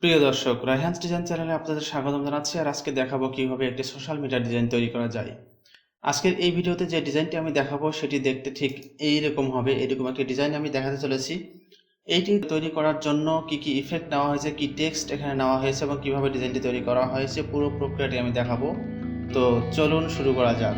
প্রিয় দর্শক, রায়হানস ডিজাইন চ্যানেলে আপনাদের স্বাগতম জানাচ্ছি। আর আজকে দেখাবো কিভাবে একটি সোশ্যাল মিডিয়া ডিজাইন তৈরি করা যায়। আজকের এই ভিডিওতে যে ডিজাইনটি আমি দেখাবো সেটি দেখতে ঠিক এইরকম হবে। এরকম একটি ডিজাইন আমি দেখাতে চলেছি। এইটি তৈরি করার জন্য কি কি ইফেক্ট নেওয়া হয়েছে, কি টেক্সট এখানে নেওয়া হয়েছে এবং কিভাবে ডিজাইনটি তৈরি করা হয়েছে, পুরো প্রক্রিয়াটি আমি দেখাবো। তো চলুন শুরু করা যাক।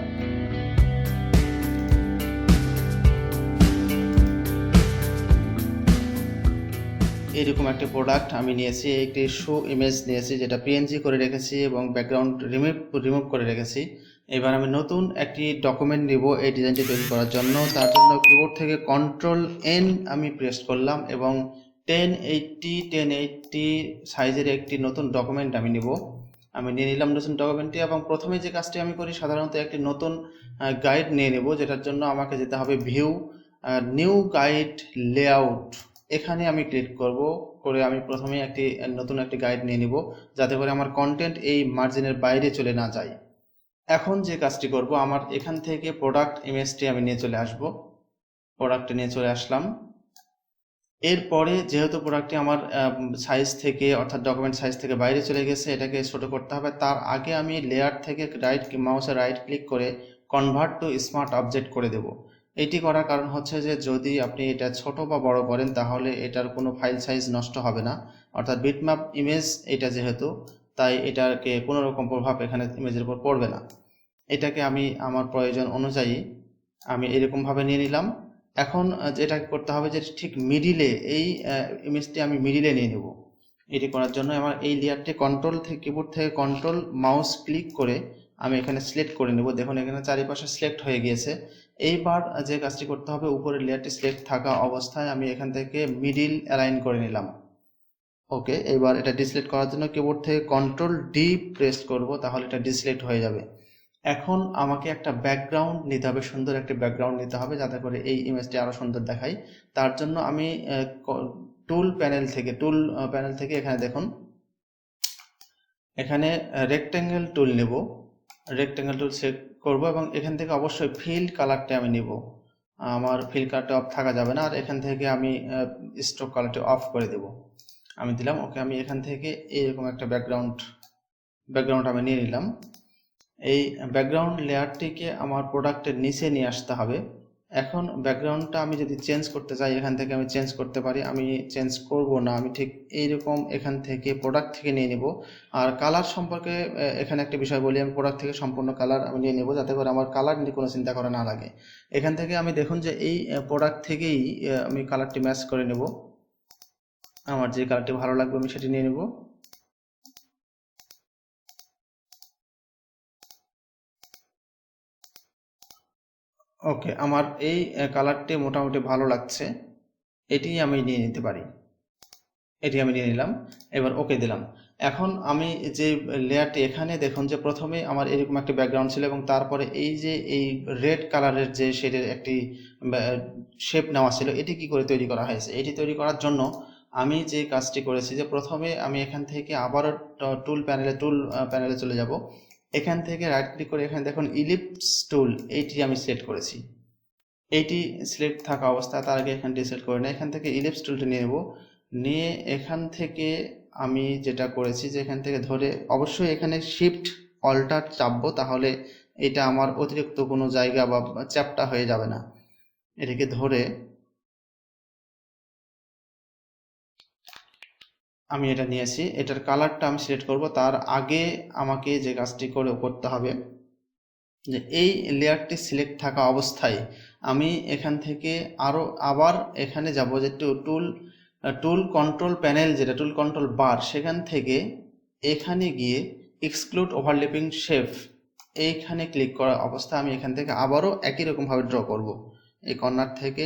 এরকম একটা প্রোডাক্ট আমি নিয়েছি, একটি শো ইমেজ নিয়েছি যেটা পিএনজি করে রেখেছি এবং ব্যাকগ্রাউন্ড রিমুভ করে রেখেছি। এবার আমি নতুন একটি ডকুমেন্ট নিব এই ডিজাইনটি তৈরি করার জন্য। তার জন্য কিবোর্ড থেকে Ctrl+N আমি প্রেস করলাম এবং 1080 সাইজের একটি নতুন ডকুমেন্ট আমি নিব। আমি নিয়ে নিলাম নতুন ডকুমেন্টটি এবং প্রথমে যে কাজটি আমি করি সাধারণত একটি নতুন গাইড নিয়ে নেব, যেটার জন্য আমাকে যেতে হবে ভিউ, নিউ গাইড, লেআউট। এখানে আমি ক্লিক করব, করে আমি প্রথমে নতুন একটি গাইড নিয়ে নিব যাতে করে আমার কন্টেন্ট এই মার্জিনের বাইরে চলে না যায়। এখন যে কাজটি করব, আমার এখান থেকে প্রোডাক্ট ইমেজটি আমি নিয়ে চলে আসব। প্রোডাক্টে নিয়ে চলে আসলাম। এরপরে যেহেতু প্রোডাক্টটি আমার সাইজ থেকে, অর্থাৎ ডকুমেন্ট সাইজ থেকে বাইরে চলে গেছে, এটাকে ছোট করতে হবে। তার আগে আমি লেয়ার থেকে মাউসে রাইট ক্লিক করে কনভার্ট টু স্মার্ট অবজেক্ট করে দেব। এটি করার কারণ হচ্ছে যে যদি আপনি এটা ছোট বা বড় করেন তাহলে এটার কোনো ফাইল সাইজ নষ্ট হবে না, অর্থাৎ বিটম্যাপ ইমেজ এটা যেহেতু, তাই এটাকে কোনো রকম প্রভাব এখানে ইমেজের উপর পড়বে না। এটাকে আমি আমার প্রয়োজন অনুযায়ী আমি এরকমভাবে নিয়ে নিলাম। এখন যেটা করতে হবে যে ঠিক মিডিলে এই ইমেজটি আমি মিডিলে নিয়ে নেব। এটি করার জন্য আমার এই লেয়ারটি কিবোর্ড থেকে কন্ট্রোল মাউস ক্লিক করে আমি এখানে সিলেক্ট করে নেব। দেখুন এখানে চারিপাশে সিলেক্ট হয়ে গিয়েছে। এইবার যে কাজটি করতে হবে, উপরের লেয়ারটি সিলেক্ট থাকা অবস্থায় আমি এখান থেকে মিডিল অ্যালাইন করে নিলাম। ওকে, এবার এটা ডিসিলেক্ট করার জন্য কিবোর্ড থেকে Ctrl+D প্রেস করব, তাহলে এটা ডিসিলেক্ট হয়ে যাবে। এখন আমাকে একটা ব্যাকগ্রাউন্ড নিতে হবে, সুন্দর একটি ব্যাকগ্রাউন্ড নিতে হবে যাতে করে এই ইমেজটি আরো সুন্দর দেখায়। তার জন্য আমি টুল প্যানেল থেকে এখানে দেখুন, এখানে রেক্টেঙ্গেল টুল নেব। রেক্টেঙ্গেল টুল সিলেক্ট করব এবং এখান থেকে অবশ্যই ফিল কালারটা আমি নেব। আমার ফিল কালারটা অফ থাকা যাবে না, আর এখান থেকে আমি স্ট্রোক কালারটি অফ করে দেব। আমি দিলাম ওকে। আমি এখান থেকে এরকম একটা ব্যাকগ্রাউন্ড আমি নিয়ে নিলাম। এই ব্যাকগ্রাউন্ড লেয়ারটিকে আমার প্রোডাক্টের নিচে নিয়ে আসতে হবে। এখন ব্যাকগ্রাউন্ডটা আমি যদি চেঞ্জ করতে চাই এখান থেকে আমি চেঞ্জ করতে পারি। আমি চেঞ্জ করব না, আমি ঠিক এইরকম এখান থেকে প্রোডাক্ট থেকে নিয়ে নেব। আর কালার সম্পর্কে এখানে একটা বিষয় বলি, আমি প্রোডাক্ট থেকে সম্পূর্ণ কালার আমি নিয়ে নেব যাতে করে আমার কালার নিয়ে কোনো চিন্তা করা না লাগে। এখান থেকে আমি দেখুন যে এই প্রোডাক্ট থেকেই আমি কালারটি ম্যাচ করে নেব। আমার যে কালারটি ভালো লাগবে আমি সেটি নিয়ে নেব। ওকে, আমার এই কালারটি মোটামুটি ভালো লাগছে, এটি আমি নিয়ে নিতে পারি। এটি আমি নিয়ে নিলাম, এবার ওকে দিলাম। এখন আমি যে লেয়ারটি, এখানে দেখুন যে প্রথমে আমার এরকম একটা ব্যাকগ্রাউন্ড ছিল এবং তারপরে এই রেড কালারের যে শেডের একটি শেপ নেওয়া ছিল, এটি কি করে তৈরি করা হয়েছে? এটি তৈরি করার জন্য আমি যে কাজটি করেছি যে প্রথমে আমি এখান থেকে আবারও টুল প্যানেলে চলে যাব। এখান থেকে রাইট ক্লিক করে এখানে দেখুন ইলিপস টুল, এইটি আমি সিলেক্ট করেছি। এইটি সিলেক্ট থাকা অবস্থায়, তার আগে এখানটি সিলেক্ট করে নিই, এখান থেকে ইলিপস টুলটি নিয়ে নেব। নিয়ে এখান থেকে আমি যেটা করেছি যে এখান থেকে ধরে, অবশ্যই এখানে শিফট অল্টার চাপবো, তাহলে এটা আমার অতিরিক্ত কোনো জায়গা বা চ্যাপটা হয়ে যাবে না। এটাকে ধরে আমি এটা নিয়েছি, এটার কালারটা আমি সিলেক্ট করব। তার আগে আমাকে যে কাজটি করতে হবে যে এই লেয়ারটি সিলেক্ট থাকা অবস্থায় আমি এখান থেকে আবার এখানে যাব যে টুল কন্ট্রোল প্যানেল, যেটা টুল কন্ট্রোল বার, সেখান থেকে এখানে গিয়ে এক্সক্লুড ওভারল্যাপিং শেপ, এইখানে ক্লিক করা অবস্থা আমি এখান থেকে আবারও একই রকমভাবে ড্র করব। এই কর্নার থেকে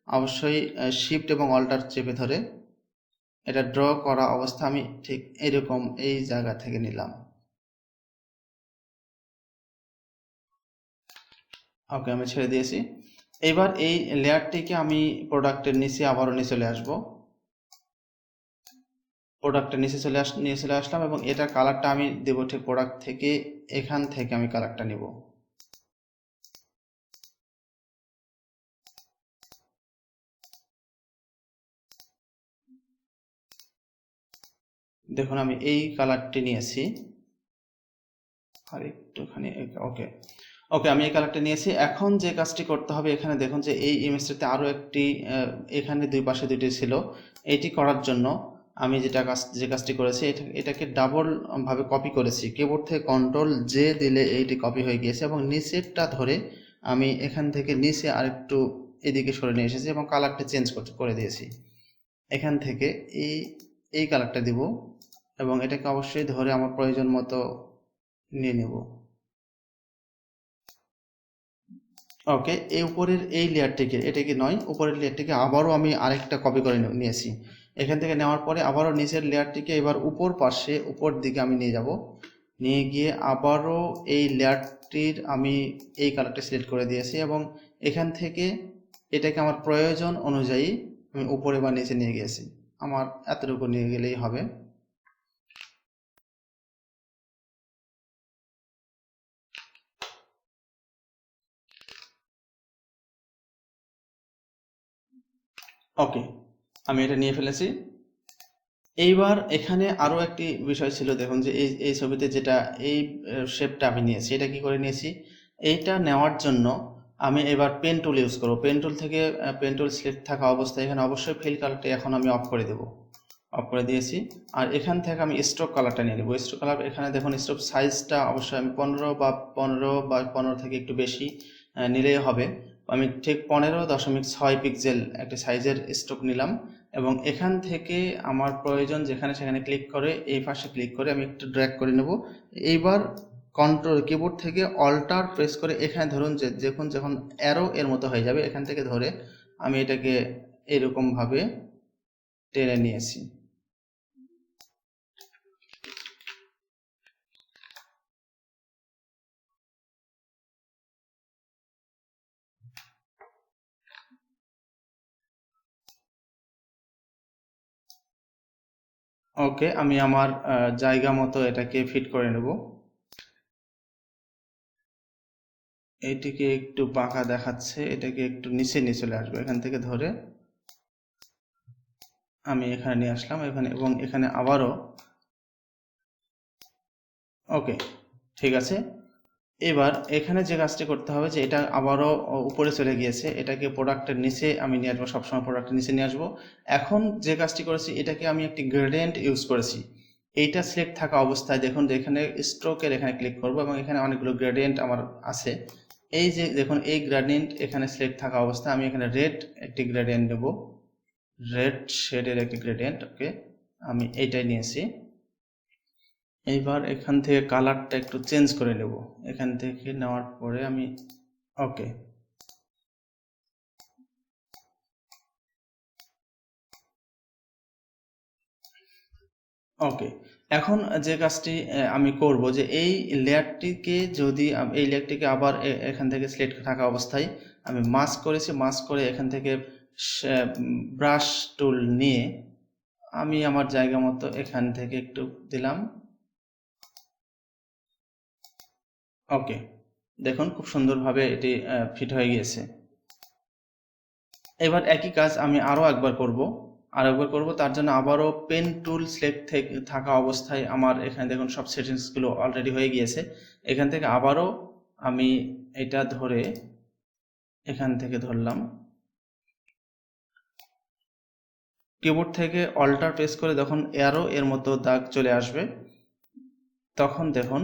অবশ্যই শিফট এবং অল্টার চেপে ধরে এটা ড্র করা অবস্থা আমি ঠিক এরকম এই জায়গা থেকে নিলাম। ওকে, আমি ছেড়ে দিয়েছি। এবার এই লেয়ারটিকে আমি প্রোডাক্টের নিচে আবারও নিয়ে চলে আসব। প্রোডাক্টের নিয়ে চলে আসলাম এবং এটার কালারটা আমি দেব ঠিক প্রোডাক্ট থেকে, এখান থেকে আমি কালারটা নিব। দেখুন আমি এই কালারটি নিয়েছি, আর একটুখানি ওকে ওকে আমি এই কালারটা নিয়েছি। এখন যে কাজটি করতে হবে, এখানে দেখুন যে এই ইমেজটাতে আরও একটি এখানে দুই পাশে দুইটি ছিল। এইটি করার জন্য আমি যে কাজটি করেছি, এটাকে ডাবল ভাবে কপি করেছি। কিবোর্ড থেকে কন্ট্রোল জে দিলে এইটি কপি হয়ে গিয়েছে, এবং নিচেরটা ধরে আমি এখান থেকে নিচে আরেকটু এদিকে সরে নিয়ে এসেছি এবং কালারটা চেঞ্জ করে দিয়েছি। এখান থেকে এই কালারটা দিব, এবং এটাকে অবশ্যই ধরে আমার প্রয়োজন মতো নিয়ে নেব। ওকে, এই উপরের এই লেয়ারটিকে, এটাকে নয়, উপরের লেয়ারটিকে আবারও আমি আরেকটা কপি করে নিয়েছি। এখান থেকে নেওয়ার পরে আবারও নিচের লেয়ারটিকে এবার উপর পাশে উপর দিকে আমি নিয়ে যাব। নিয়ে গিয়ে আবারও এই লেয়ারটির আমি এই কালারটা সিলেক্ট করে দিয়েছি, এবং এখান থেকে এটাকে আমার প্রয়োজন অনুযায়ী আমি উপরে বা নিচে নিয়ে গিয়েছি। আমার এতটুকু নিয়ে গেলেই হবে। ওকে, আমি এটা নিয়ে ফেলেছি। এইবার এখানে আরও একটি বিষয় ছিল, দেখুন যে এই ছবিতে যেটা এই শেপটা আমি নিয়েছি, এটা কি করে নিয়েছি, এইটা নেওয়ার জন্য আমি এবার পেন টুল ইউজ করবো। পেন টুল থেকে পেন টুল সিলেক্ট থাকা অবস্থায় এখানে অবশ্যই ফিল কালারটা এখন আমি অফ করে দেবো, অফ করে দিয়েছি। আর এখান থেকে আমি স্ট্রোক কালারটা নিয়ে নেব। স্ট্রোক কালার এখানে দেখুন স্ট্রোক সাইজটা অবশ্যই আমি 15 থেকে একটু বেশি নিলেই হবে। আমি ঠিক 15.6 পিক্সেল একটা সাইজের স্ট্রোক নিলাম, এবং এখান থেকে আমার প্রয়োজন যেখানে সেখানে ক্লিক করে এই পাশে ক্লিক করে আমি একটু ড্র্যাগ করে নেব। এইবার কন্ট্রোল কিবোর্ড থেকে অল্টার প্রেস করে এখানে ধরুন যে যখন অ্যারো এর মতো হয়ে যাবে, এখান থেকে ধরে আমি এটাকে এরকমভাবে টেনে নিয়েছি। ওকে, আমি আমার জায়গা মতো এটাকে ফিট করে নেব। এইটিকে একটু বাঁকা দেখাচ্ছে, এটাকে একটু নিচে নিয়ে চলে আসবে। এখান থেকে ধরে আমি এখানে নিয়ে আসলাম, এবং এখানে আবারও ওকে, ঠিক আছে। এবার এখানে যে কাজটি করতে হবে, যে এটা আবারও উপরে চলে গিয়েছে, এটাকে প্রোডাক্টের নিচে আমি নিয়ে আসবো, সবসময় প্রোডাক্টের নিচে নিয়ে আসবো। এখন যে কাজটি করেছি, এটাকে আমি একটি গ্রেডিয়েন্ট ইউজ করেছি। এইটা সিলেক্ট থাকা অবস্থায় দেখুন যে এখানে স্ট্রোকের এখানে ক্লিক করব, এবং এখানে অনেকগুলো গ্রেডিয়েন্ট আমার আছে। এই যে দেখুন এই গ্রেডিয়েন্ট এখানে সিলেক্ট থাকা অবস্থায় আমি এখানে রেড একটি গ্রেডিয়েন্ট নেব, রেড শেডের একটি গ্রেডিয়েন্ট। ওকে, আমি এইটাই নিয়েছি। এইবার এখান থেকে কালারটা একটু চেঞ্জ করে নেব। এখান থেকে নেওয়ার পরে আমি ওকে, ওকে, এখন যে কাজটি আমি করব, যে এই লেয়ারটিকে এই লেয়ারটিকে আবার এখান থেকে সিলেক্ট থাকা অবস্থায় আমি মাস্ক করেছি। মাস্ক করে এখান থেকে ব্রাশ টুল নিয়ে আমি আমার জায়গা মতো এখান থেকে একটু দিলাম। ওকে, দেখুন খুব সুন্দরভাবে এটি ফিট হয়ে গিয়েছে। এবার একই কাজ আমি আরও একবার করব। তার জন্য আবারও পেন টুল সিলেক্ট থাকা অবস্থায় আমার এখানে দেখুন সব সেটিংসগুলো অলরেডি হয়ে গিয়েছে। এখান থেকে আবারও আমি এটা ধরে এখান থেকে ধরলাম, কিবোর্ড থেকে অল্টার প্রেস করে যখন অ্যারো এর মতো দাগ চলে আসবে, তখন দেখুন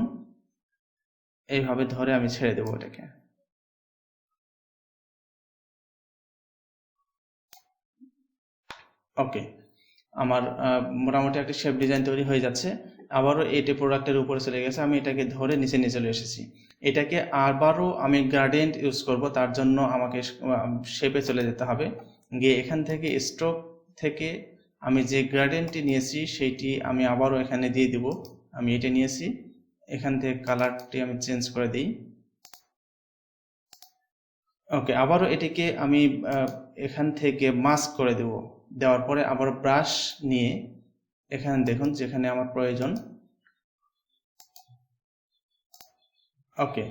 এইভাবে ধরে আমি ছেড়ে দেবো এটাকে। ওকে, আমার মোটামুটি একটা শেপ ডিজাইন তৈরি হয়ে যাচ্ছে। আবারও এটি প্রোডাক্টের উপরে চলে গেছে, আমি এটাকে ধরে নিচে নিয়ে চলে এসেছি। এটাকে আবারও আমি গ্রেডিয়েন্ট ইউজ করব, তার জন্য আমাকে শেপে চলে যেতে হবে। গিয়ে এখান থেকে স্ট্রোক থেকে আমি যে গ্রেডিয়েন্টটি নিয়েছি সেইটি আমি আবারও এখানে দিয়ে দিব। আমি এটা নিয়েছি, এখান থেকে কালারটি আমি চেঞ্জ করে দিই। ওকে, আবারও এটিকে আমি এখান থেকে মাস্ক করে দেব। দেওয়ার পরে আবার ব্রাশ নিয়ে এখানে দেখুন যেখানে আমার প্রয়োজন। ওকে,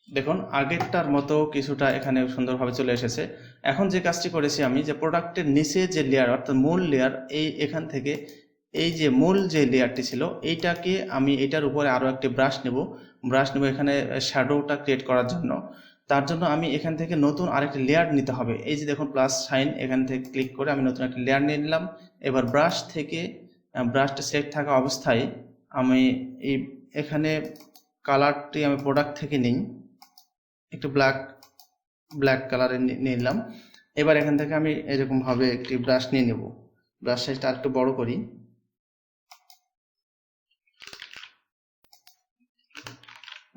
দেখুন আগেরটার মতো কিছুটা এখানে সুন্দরভাবে চলে এসেছে। এখন যে কাজটি করেছি আমি, যে প্রোডাক্টের নিচে যে লেয়ার অর্থাৎ মূল লেয়ার, এখান থেকে এই যে মূল যে লেয়ারটি ছিল এইটাকে আমি এটার উপরে আরো একটি ব্রাশ নেব এখানে শ্যাডোটা ক্রিয়েট করার জন্য। তার জন্য আমি এখান থেকে নতুন আরেকটি লেয়ার নিতে হবে। এই যে দেখুন প্লাস সাইন, এখান থেকে ক্লিক করে আমি নতুন একটা লেয়ার নিয়ে নিলাম। এবার ব্রাশ থেকে ব্রাশটা সিলেক্ট থাকা অবস্থায় আমি এই এখানে কালারটি আমি প্রোডাক্ট থেকে নিই, একটু ব্ল্যাক কালারে নিয়ে নিলাম। এবার এখান থেকে আমি এরকম ভাবে একটি ব্রাশ নিয়ে নেব, ব্রাশ সাইজটা আরেকটু বড় করি।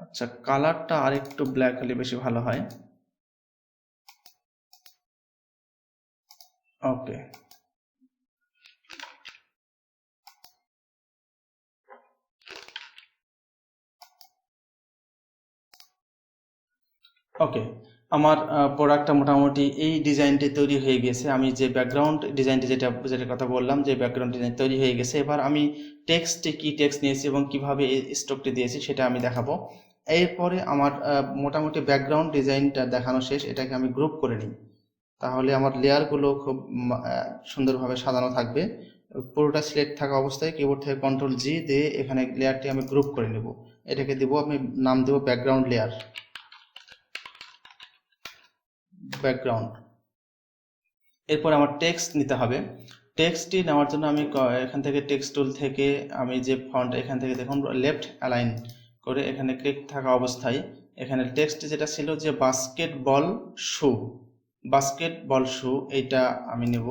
আচ্ছা, কালারটা আরেকটু ব্ল্যাক হলে বেশি ভালো হয়। ওকে, ওকে, আমার প্রোডাক্টটা মোটামুটি এই ডিজাইনটি তৈরি হয়ে গেছে। আমি যে ব্যাকগ্রাউন্ড ডিজাইনটি যেটা কথা বললাম, যে ব্যাকগ্রাউন্ড ডিজাইন তৈরি হয়ে গেছে। এবার আমি কি টেক্সট নিয়েছি এবং কিভাবে এই স্ট্রোকটি দিয়েছি সেটা আমি দেখাবো। এরপরে আমার মোটামুটি ব্যাকগ্রাউন্ড ডিজাইনটা দেখানো শেষ। এটাকে আমি গ্রুপ করে নিই, তাহলে আমার লেয়ারগুলো খুব সুন্দরভাবে সাজানো থাকবে। পুরোটা সিলেক্ট থাকা অবস্থায় কিবোর্ড থেকে কন্ট্রোল জি দিয়ে এখানে লেয়ারটি আমি গ্রুপ করে নেব। এটাকে দেবো, আমি নাম দেবো ব্যাকগ্রাউন্ড লেয়ার, ব্যাকগ্রাউন্ড। এরপর আমার টেক্সট নিতে হবে। টেক্সটটি নেওয়ার জন্য আমি এখান থেকে টেক্সট টুল থেকে আমি যে ফন্ট, এখান থেকে দেখুন লেফট অ্যালাইন করে এখানে ক্লিক থাকা অবস্থায় এখানে টেক্সট যেটা ছিল যে বাস্কেটবল শু এইটা আমি নেব।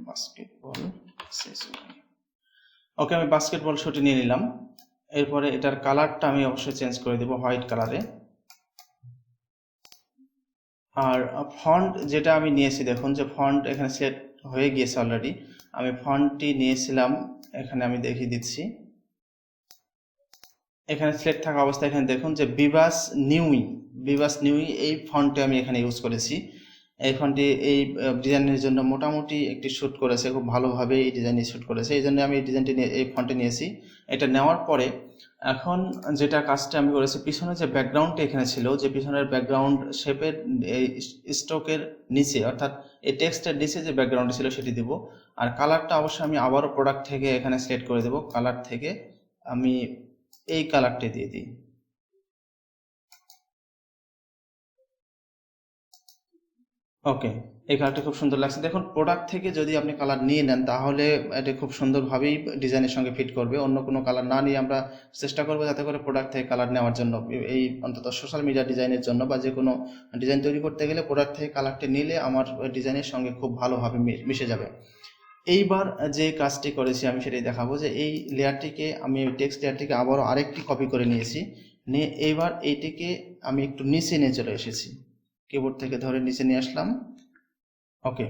বাস্কেটবল, ওকে, আমি বাস্কেটবল শুটি নিয়ে নিলাম। এরপরে এটার কালারটা আমি অবশ্যই চেঞ্জ করে দেব হোয়াইট কালারে। আর ফন্ট যেটা আমি নিয়েছি, দেখুন যে ফন্ট এখানে সেট হয়ে গিয়েছে অলরেডি। আমি ফন্টটি নিয়েছিলাম, এখানে আমি দেখিয়ে দিচ্ছি। এখানে সিলেক্ট থাকা অবস্থায় এখানে দেখুন যে বিবাস নিউই এই ফন্টে আমি এখানে ইউজ করেছি। এই ফন্টটি এই ডিজাইনের জন্য মোটামুটি একটি শ্যুট করেছে, খুব ভালোভাবে এই ডিজাইনটি শ্যুট করেছে। এই জন্য আমি এই ডিজাইনটি এই ফন্টে নিয়েছি। এটা নেওয়ার পরে এখন যেটা কাজটা আমি করেছি, পিছনে যে ব্যাকগ্রাউন্ডটি এখানে ছিল, যে পিছনের ব্যাকগ্রাউন্ড শেপের এই স্ট্রোকের নিচে, অর্থাৎ এই টেক্সটের নিচে যে ব্যাকগ্রাউন্ড ছিল সেটি দেব। আর কালারটা অবশ্যই আমি আবারও প্রোডাক্ট থেকে এখানে সিলেক্ট করে দেব। কালার থেকে আমি এই কালারটি দিয়ে দিই। ওকে, এই কালারটা খুব সুন্দর লাগছে। দেখুন প্রোডাক্ট থেকে যদি আপনি কালার নিয়ে নেন তাহলে এটা খুব সুন্দরভাবেই ডিজাইনের সঙ্গে ফিট করবে। অন্য কোনো কালার না নিয়ে আমরা চেষ্টা করবো যাতে করে প্রোডাক্ট থেকে কালার নেওয়ার জন্য, এই অন্তত সোশ্যাল মিডিয়া ডিজাইনের জন্য বা যে কোনো ডিজাইন তৈরি করতে গেলে প্রোডাক্ট থেকে কালারটি নিলে আমার ডিজাইনের সঙ্গে খুব ভালোভাবে মিশে যাবে। এইবার যে কাজটি করেছি আমি সেটাই দেখাবো, যে এই লেয়ারটিকে আমি টেক্সট লেয়ারটিকে আবারও আরেকটি কপি করে নিয়েছি, নিয়ে এইবার এইটিকে আমি একটু নিচে নিয়ে চলে এসেছি, কিবোর্ড থেকে ধরে নিচে নিয়ে আসলাম। ওকে,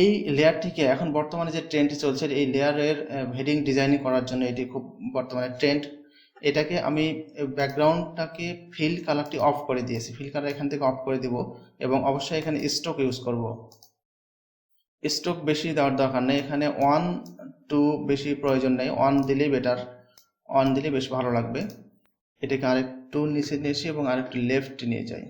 এই লেয়ারটিকে এখন বর্তমানে যে ট্রেন্ডটি চলছে এই লেয়ারের হেডিং ডিজাইনিং করার জন্য, এটি খুব বর্তমানে ট্রেন্ড। এটাকে আমি ব্যাকগ্রাউন্ডটাকে ফিল কালারটি অফ করে দিয়েছি, ফিল কালার এখান থেকে অফ করে দিব এবং অবশ্যই এখানে স্ট্রোক ইউজ করব। স্ট্রোক বেশি দেওয়ার দরকার নেই, এখানে 1-2 বেশি প্রয়োজন নেই, 1 দিলেই বেটার, 1 দিলে বেশ ভালো লাগবে। এটাকে আরেকটু নিচে নিয়ে এসে এবং আরেকটু লেফট নিয়ে যাই।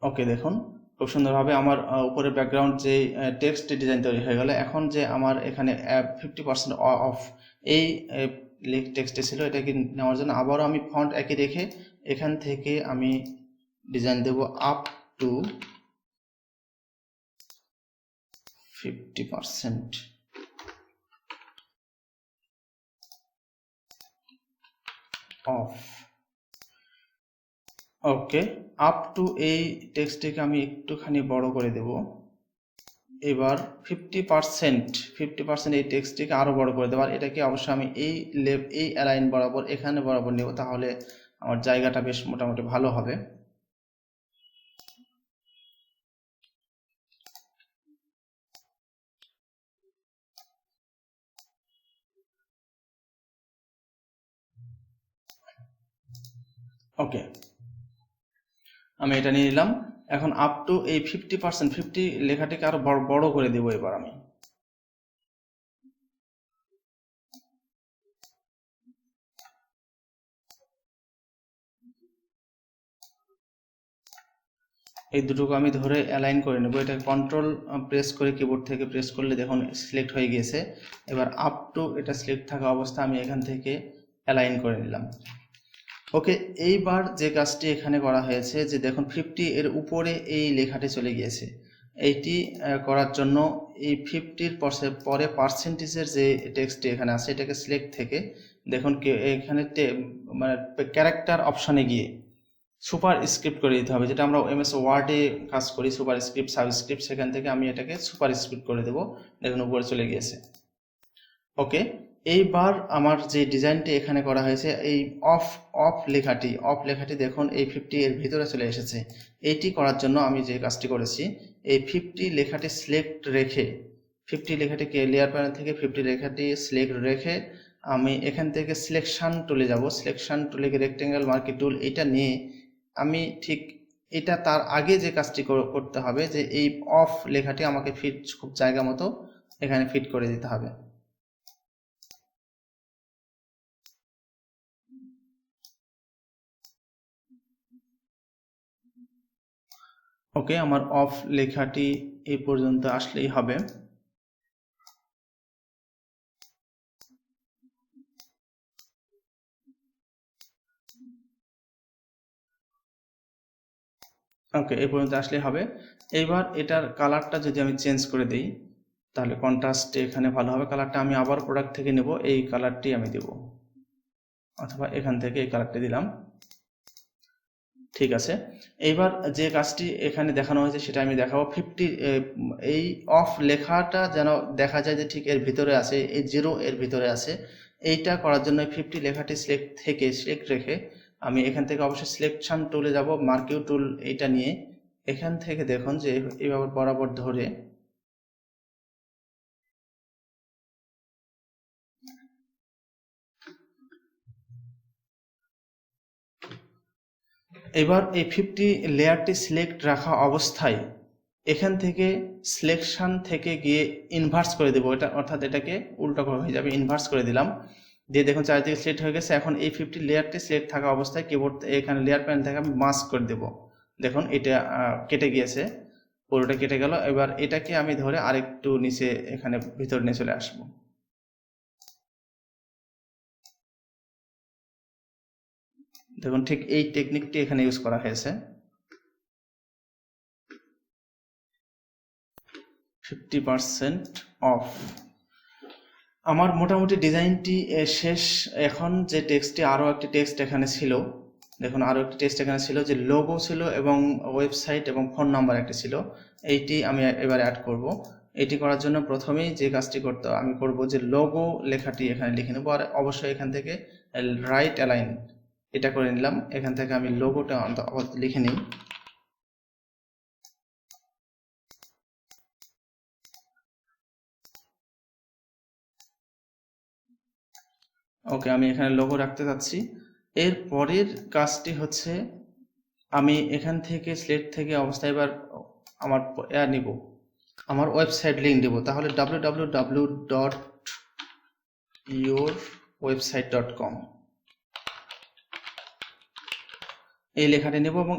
ওকে, দেখুন খুব সুন্দরভাবে আমার উপরে ব্যাকগ্রাউন্ড যে টেক্সট ডিজাইন তৈরি হয়ে গেল। এখন যে আমার এখানে 50% অফ এই টেক্সটে ছিল, এটাকে নেওয়ার জন্য আবারও আমি ফন্ট একই রেখে এখান থেকে আমি ডিজাইন দেব up to 50% off. Okay, up to এই টেক্সটটিকে আমি একটুখানি বড় করে দেব। এবার 50% এই টেক্সটটিকে আরো বড় করে দেবো। আর এটাকে অবশ্যই আমি এই অ্যালাইন বরাবর এখানে বরাবর নেব, তাহলে আমার জায়গাটা বেশ মোটামুটি ভালো হবে। ওকে, আমি এটা নিয়ে নিলাম। এখন আপ টু এই 50 লেখাটিকে আরো বড় করে দেবো এবার আমি। এই দুটোকে আমি ধরে অ্যালাইন করে নেব। এটা কন্ট্রোল প্রেস করে কিবোর্ড থেকে প্রেস করলে দেখুন সিলেক্ট হয়ে গিয়েছে। এবার আপ টু এটা সিলেক্ট থাকা অবস্থা আমি এখান থেকে অ্যালাইন করে নিলাম। ওকে, এইবার যে কাজটি এখানে করা হয়েছে যে দেখুন 50 এর উপরে এই লেখাটি চলে গিয়েছে। এইটি করার জন্য এই 50-র পরে পার্সেন্টেজের যে টেক্সটটি এখানে আছে এটাকে সিলেক্ট থেকে দেখুন এখানে মানে ক্যারেক্টার অপশানে গিয়ে সুপার স্ক্রিপ্ট করে দিতে হবে, যেটা আমরা এমএস ওয়ার্ডে কাজ করি সুপার স্ক্রিপ্ট সাবস্ক্রিপ্ট, সেখান থেকে আমি এটাকে সুপার স্ক্রিপ্ট করে দেবো। দেখুন উপরে চলে গিয়েছে। ওকে, এইবার আমার যে ডিজাইনটি এখানে করা হয়েছে এই অফ লেখাটি দেখুন এই 50 এর ভিতরে চলে এসেছে। এইটি করার জন্য আমি যে কাজটি করেছি এই 50 লেখাটি সিলেক্ট রেখে 50 লেখাটিকে লেয়ার প্যানেল থেকে 50 লেখাটি সিলেক্ট রেখে আমি এখান থেকে সিলেকশন টুলে যাব। সিলেকশন টুলে গিয়ে রেক্টেঙ্গেল মার্কি টুল এটা নিয়ে আমি ঠিক এটা তার আগে যে কাজটি করতে হবে যে এই অফ লেখাটি আমাকে ফিট খুব জায়গা মতো এখানে ফিট করে দিতে হবে। ওকে, আমার অফ লেখাটি এই পর্যন্ত আসলেই হবে। ওকে, এই পর্যন্ত আসলেই হবে। এইবার এটার কালারটা যদি আমি চেঞ্জ করে দিই তাহলে কন্ট্রাস্ট এখানে ভালো হবে। কালারটা আমি আবার প্রোডাক্ট থেকে নেব, এই কালারটি আমি দেব, অথবা এখান থেকে এই কালারটি দিলাম। ঠিক আছে, এইবার যে কাজটি এখানে দেখানো হয়েছে সেটা আমি দেখাবো। 50 এই অফ লেখাটা যেন দেখা যায় যে ঠিক এর ভিতরে আছে, এই 0 এর ভিতরে আছে। এইটা করার জন্য 50 লেখাটি সিলেক্ট রেখে আমি এখান থেকে অবশ্যই সিলেকশন টুলে যাব, মার্কিউ টুল এইটা নিয়ে এখান থেকে দেখুন যে এইভাবে বরাবর ধরে এবার এই 50 লেয়ারটি সিলেক্ট রাখা অবস্থায় এখান থেকে সিলেকশন থেকে গিয়ে ইনভার্স করে দেবো, এটা অর্থাৎ এটাকে উল্টো করে হয়ে যাবে। ইনভার্স করে দিলাম, দিয়ে দেখুন চারিদিকে সিলেক্ট হয়ে গেছে। এখন এই 50 লেয়ারটি সিলেক্ট থাকা অবস্থায় কিবোর্ড এখানে লেয়ার প্যানেল থেকে আমি মাস্ক করে দেবো। দেখুন এটা কেটে গিয়েছে, পুরোটা কেটে গেল। এবার এটাকে আমি ধরে আরেকটু নিচে এখানে ভিতরে নিয়ে চলে আসবো। দেখুন ঠিক এই টেকনিকটি এখানে ইউজ করা হয়েছে। 50% অফ। আমার মোটামুটি ডিজাইনটি শেষ। এখন যে টেক্সটটি আরও একটি টেক্সট এখানে ছিল, দেখুন আরও একটি টেক্সট এখানে ছিল যে লোগো ছিল এবং ওয়েবসাইট এবং ফোন নাম্বার একটি ছিল। এইটি আমি এবার অ্যাড করব। এটি করার জন্য প্রথমেই যে কাজটি আমি করব যে লোগো লেখাটি এখানে লিখে নেব, আর অবশ্যই এখান থেকে রাইট অ্যালাইন এটা করে নিলাম। এখান থেকে আমি লোগোটা লিখে নিই। ওকে, আমি এখানে লোগো রাখতে চাচ্ছি। এর পরের কাজটি হচ্ছে আমি এখান থেকে সিলেক্ট থেকে অবস্থা এবার আমার নিব, আমার ওয়েবসাইট লিঙ্ক দেব। তাহলে www.yourwebsite.com এই লেখাটি নেব এবং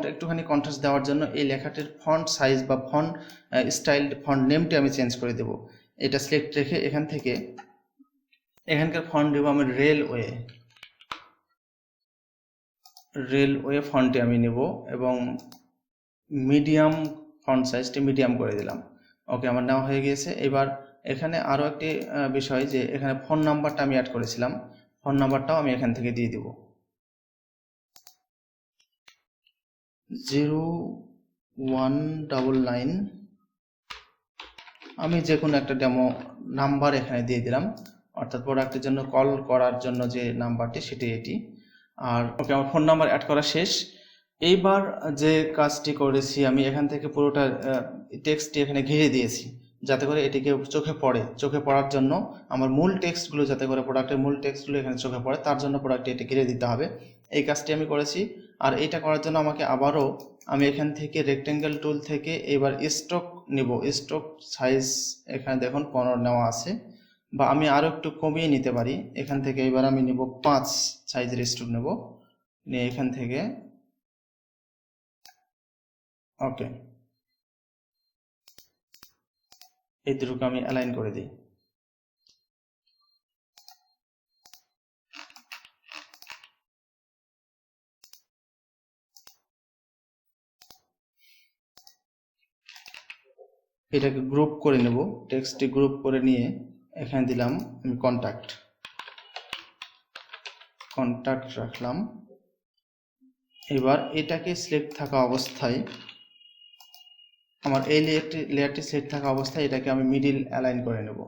একটুখানি কন্ট্রাস্ট দেওয়ার জন্য এই লেখাটির ফন্ট সাইজ বা ফন্ট স্টাইল ফন্ট নেমটি আমি চেঞ্জ করে দেব। এটা সিলেক্ট রেখে এখান থেকে এখানকার ফন্ট দেব আমি রেলওয়ে ফন্টে আমি নেব এবং মিডিয়াম ফন্ট সাইজটি মিডিয়াম করে দিলাম। ওকে, আমার নেওয়া হয়ে গিয়েছে। এবার এখানে আরও একটি বিষয় যে এখানে ফোন নাম্বারটা আমি অ্যাড করেছিলাম, ফোন নাম্বারটাও আমি এখান থেকে দিয়ে দেব। 0199। আমি যে কোনো একটা ডেমো নাম্বার এখানে দিয়ে দিলাম, অর্থাৎ প্রোডাক্টের জন্য কল করার জন্য যে নাম্বারটি সেটি এটি। আর ওকে, আমার ফোন নাম্বার অ্যাড করা শেষ। এইবার যে কাজটি করেছি আমি এখান থেকে পুরোটা টেক্সটটি এখানে ঘিরে দিয়েছি যাতে করে এটিকে চোখে পড়ার জন্য আমার মূল টেক্সটগুলো যাতে করে প্রোডাক্টের মূল টেক্সটগুলো এখানে চোখে পড়ে তার জন্য প্রোডাক্টটি এটি ঘিরে দিতে হবে। এই কাজটি আমি করেছি। আর এইটা করার জন্য আমাকে আবারও আমি এখান থেকে রেক্টেঙ্গেল টুল থেকে এবার স্ট্রোক নিব। স্ট্রোক সাইজ এখানে দেখুন 15 নেওয়া আছে, বা আমি আরও একটু কমিয়ে নিতে পারি। এখান থেকে এবার আমি নিব 5 সাইজের স্ট্রোক নেব, নিয়ে এখান থেকে ওকে, এই দুটোকে আমি অ্যালাইন করে দিই। এটাকে গ্রুপ করে নেব, টেক্সটটি গ্রুপ করে নিয়ে এখানে দিলাম আমি কন্টাক্ট রাখলাম। এবার এটাকে সিলেক্ট থাকা অবস্থায়, আমার এই লেয়ারটি সিলেক্ট থাকা অবস্থায় এটাকে আমি মিডিল অ্যালাইন করে নেব।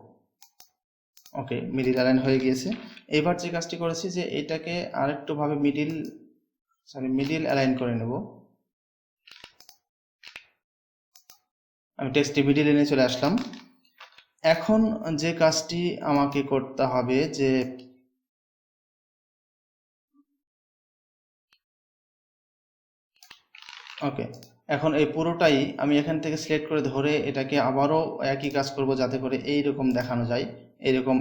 ওকে, মিডিল অ্যালাইন হয়ে গিয়েছে। এবার যে কাজটি করেছি যে এটাকে আরেকটু ভাবে মিডিল অ্যালাইন করে নেব। আমি টেক্সটটি মিডিল এনে চলে আসলাম। এখন যে কাজটি আমাকে করতে হবে যে ওকে, এখন এই পুরোটাই আমি এখান থেকে সিলেক্ট করে ধরে এটাকে আবারও একই কাজ করব যাতে করে এইরকম দেখানো যায়। এইরকম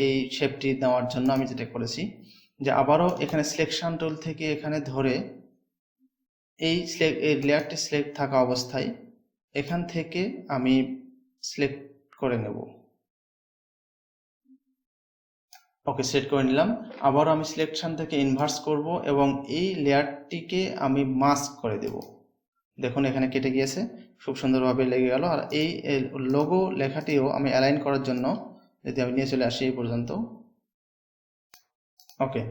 এই শেপটি দেওয়ার জন্য আমি যেটা করেছি যে আবারও এখানে সিলেকশন টুল থেকে এখানে ধরে এই লেয়ারটি সিলেক্ট থাকা অবস্থায় এখান থেকে আমি সিলেক্ট করে নেব। ওকে, সিলেক্ট করে নিলাম। আবারও আমি সিলেকশন থেকে ইনভার্স করব এবং এই লেয়ারটিকে আমি মাস্ক করে দেব। দেখুন এখানে কেটে গিয়েছে, খুব সুন্দরভাবে লেগে গেল। আর এই লোগো লেখাটিও আমি অ্যালাইন করার জন্য যদি আমি নিয়ে চলে আসি এই পর্যন্ত। ওকে,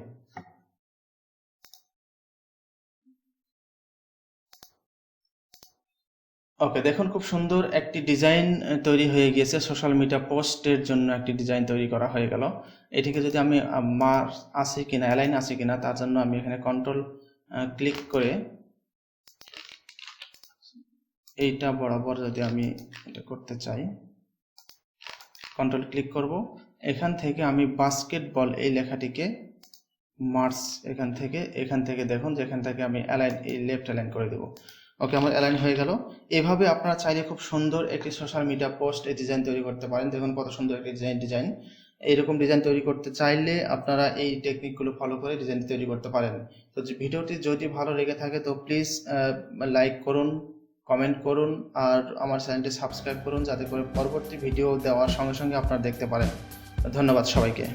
ওকে, দেখুন খুব সুন্দর একটি ডিজাইন তৈরি হয়ে গিয়েছে। সোশ্যাল মিডিয়া পোস্টের জন্য একটি ডিজাইন তৈরি করা হয়ে গেল। এটিকে যদি আমি আছে কিনা, অ্যালাইন আছে কিনা তার জন্য আমি এখানে কন্ট্রোল ক্লিক করে এইটা বরাবর যদি আমি এটা করতে চাই, কন্ট্রোল ক্লিক করব। এখান থেকে আমি বাস্কেটবল এই লেখাটিকে মার্স এখান থেকে দেখুন যেখান থেকে আমি অ্যালাইন এই লেফট অ্যালাইন করে দেব। ওকে, আমার অ্যালাইন হয়ে গেল। এভাবে আপনারা চাইলে খুব সুন্দর একটি সোশ্যাল মিডিয়া পোস্ট এই ডিজাইন তৈরি করতে পারেন। দেখুন কত সুন্দর একটি ডিজাইন। এইরকম ডিজাইন তৈরি করতে চাইলে আপনারা এই টেকনিকগুলো ফলো করে ডিজাইন তৈরি করতে পারেন। তো ভিডিওটি যদি ভালো লেগে থাকে তো প্লিজ লাইক করুন, কমেন্ট করুন আর আমার চ্যানেলটি সাবস্ক্রাইব করুন যাতে করে পরবর্তী ভিডিও দেওয়ার সঙ্গে সঙ্গে আপনারা দেখতে পারেন। ধন্যবাদ সবাইকে।